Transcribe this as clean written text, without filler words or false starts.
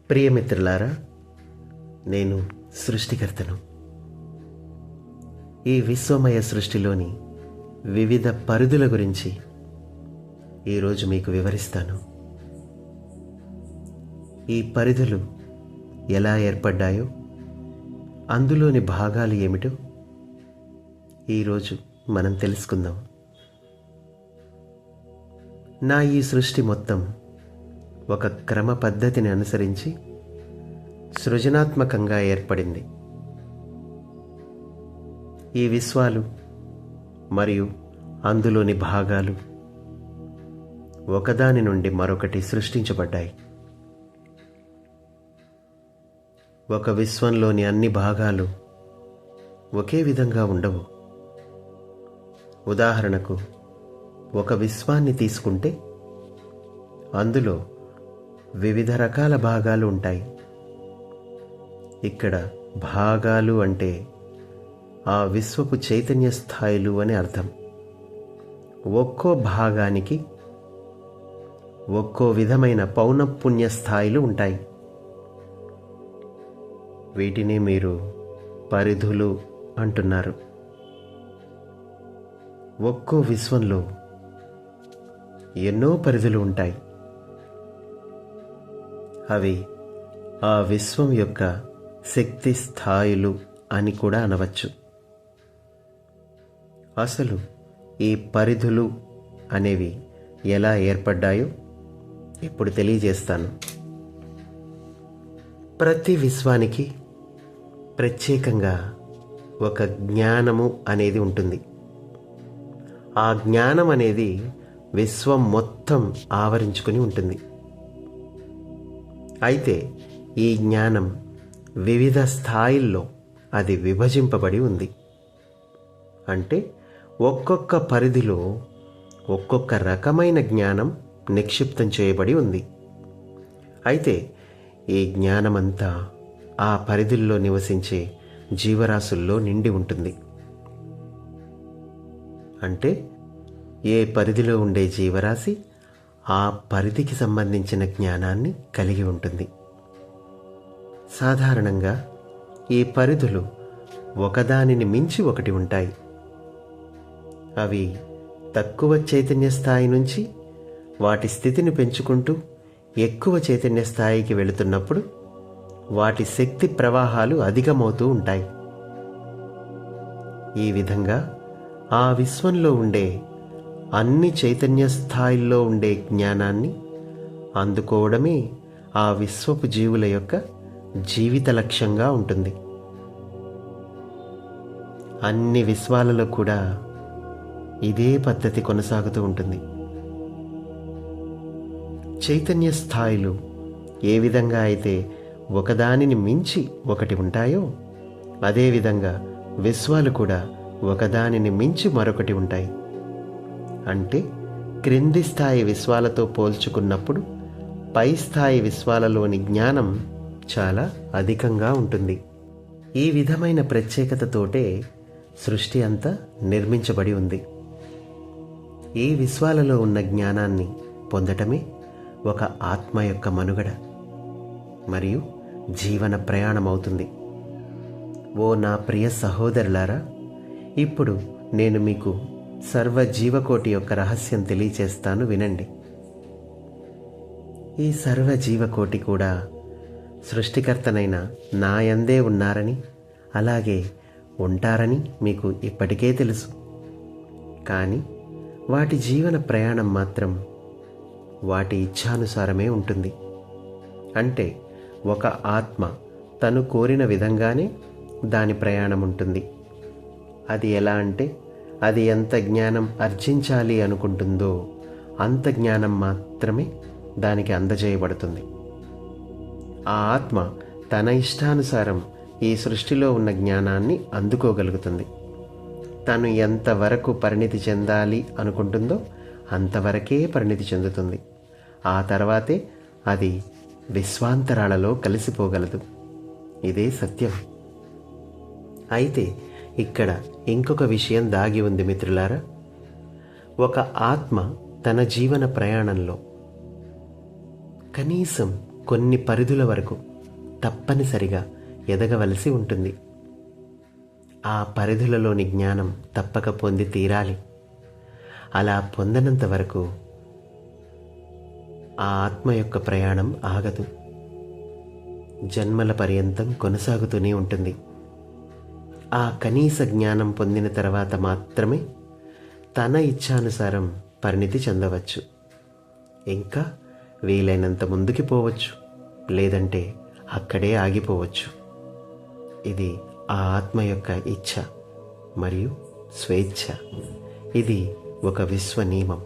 ప్రియమిత్రులారా, నేను సృష్టికర్తను. ఈ విశ్వమయ సృష్టిలోని వివిధ పరిధుల గురించి ఈరోజు మీకు వివరిస్తాను. ఈ పరిధులు ఎలా ఏర్పడ్డాయో, అందులోని భాగాలు ఏమిటో ఈరోజు మనం తెలుసుకుందాం. నా ఈ సృష్టి మొత్తం ఒక క్రమ పద్ధతిని అనుసరించి సృజనాత్మకంగా ఏర్పడింది. ఈ విశ్వాలు మరియు అందులోని భాగాలు ఒకదాని నుండి మరొకటి సృష్టించబడ్డాయి. ఒక విశ్వంలోని అన్ని భాగాలు ఒకే విధంగా ఉండవు. ఉదాహరణకు, ఒక విశ్వాన్ని తీసుకుంటే అందులో వివిధ రకాల భాగాలు ఉంటాయి. ఇక్కడ భాగాలు అంటే ఆ విశ్వపు చైతన్య స్థాయిలు అని అర్థం. ఒక్కో భాగానికి ఒక్కో విధమైన పౌనఃపున్య స్థాయిలు ఉంటాయి. వీటిని మీరు పరిధులు అంటున్నారు. ఒక్కో విశ్వంలో ఎన్నో పరిధులు ఉంటాయి. అవి ఆ విశ్వం యొక్క శక్తి స్థాయిలు అని కూడా అనవచ్చు. అసలు ఈ పరిధులు అనేవి ఎలా ఏర్పడ్డాయో ఇప్పుడు తెలియజేస్తాను. ప్రతి విశ్వానికి ప్రత్యేకంగా ఒక జ్ఞానము అనేది ఉంటుంది. ఆ జ్ఞానం అనేది విశ్వం మొత్తం ఆవరించుకుని ఉంటుంది. అయితే ఈ జ్ఞానం వివిధ స్థాయిల్లో అది విభజింపబడి ఉంది. అంటే ఒక్కొక్క పరిధిలో ఒక్కొక్క రకమైన జ్ఞానం నిక్షిప్తం చేయబడి ఉంది. అయితే ఈ జ్ఞానమంతా ఆ పరిధుల్లో నివసించే జీవరాశుల్లో నిండి ఉంటుంది. అంటే ఏ పరిధిలో ఉండే జీవరాశి ఆ పరిధికి సంబంధించిన జ్ఞానాన్ని కలిగి ఉంటుంది. సాధారణంగా ఈ పరిధులు ఒకదానిని మించి ఒకటి ఉంటాయి. అవి తక్కువ చైతన్య స్థాయి నుంచి వాటి స్థితిని పెంచుకుంటూ ఎక్కువ చైతన్య స్థాయికి వెళుతున్నప్పుడు వాటి శక్తి ప్రవాహాలు అధికమవుతూ ఉంటాయి. ఈ విధంగా ఆ విశ్వంలో ఉండే అన్ని చైతన్య స్థాయిల్లో ఉండే జ్ఞానాన్ని అందుకోవడమే ఆ విశ్వపు జీవుల యొక్క జీవిత లక్ష్యంగా ఉంటుంది. అన్ని విశ్వాలలో కూడా ఇదే పద్ధతి కొనసాగుతూ ఉంటుంది. చైతన్య స్థాయిలు ఏ విధంగా అయితే ఒకదానిని మించి ఒకటి ఉంటాయో, అదేవిధంగా విశ్వాలు కూడా ఒకదానిని మించి మరొకటి ఉంటాయి. అంటే క్రింది స్థాయి విశ్వాలతో పోల్చుకున్నప్పుడు పై స్థాయి విశ్వాలలోని జ్ఞానం చాలా అధికంగా ఉంటుంది. ఈ విధమైన ప్రత్యేకతతోటే సృష్టి అంతా నిర్మించబడి ఉంది. ఈ విశ్వాలలో ఉన్న జ్ఞానాన్ని పొందటమే ఒక ఆత్మ యొక్క మనుగడ మరియు జీవన ప్రయాణం అవుతుంది. ఓ నా ప్రియ సహోదరులారా, ఇప్పుడు నేను మీకు సర్వజీవకోటి యొక్క రహస్యం తెలియచేస్తాను, వినండి. ఈ సర్వజీవకోటి కూడా సృష్టికర్తనైన నా యందే ఉన్నారని, అలాగే ఉంటారని మీకు ఇప్పటికే తెలుసు. కానీ వాటి జీవన ప్రయాణం మాత్రం వాటి ఇచ్ఛానుసారమే ఉంటుంది. అంటే ఒక ఆత్మ తను కోరిన విధంగానే దాని ప్రయాణం ఉంటుంది. అది ఎలా అంటే, అది ఎంత జ్ఞానం ఆర్జించాలి అనుకుంటుందో అంత జ్ఞానం మాత్రమే దానికి అందజేయబడుతుంది. ఆ ఆత్మ తన ఇష్టానుసారం ఈ సృష్టిలో ఉన్న జ్ఞానాన్ని అందుకోగలుగుతుంది. తను ఎంతవరకు పరిణితి చెందాలి అనుకుంటుందో అంతవరకే పరిణితి చెందుతుంది. ఆ తర్వాతే అది విశ్వాంతరాలలో కలిసిపోగలదు. ఇదే సత్యం. అయితే ఇక్కడ ఇంకొక విషయం దాగి ఉంది మిత్రులారా. ఒక ఆత్మ తన జీవన ప్రయాణంలో కనీసం కొన్ని పరిధుల వరకు తప్పనిసరిగా ఎదగవలసి ఉంటుంది. ఆ పరిధులలోని జ్ఞానం తప్పక పొంది తీరాలి. అలా పొందనంత వరకు ఆ ఆత్మ యొక్క ప్రయాణం ఆగదు, జన్మల పర్యంతం కొనసాగుతూనే ఉంటుంది. ఆ కనీస జ్ఞానం పొందిన తర్వాత మాత్రమే తన ఇచ్ఛానుసారం పరిణితి చెందవచ్చు. ఇంకా వీలైనంత ముందుకి పోవచ్చు, లేదంటే అక్కడే ఆగిపోవచ్చు. ఇది ఆ ఆత్మ యొక్క ఇచ్ఛ మరియు స్వేచ్ఛ. ఇది ఒక విశ్వ నియమం.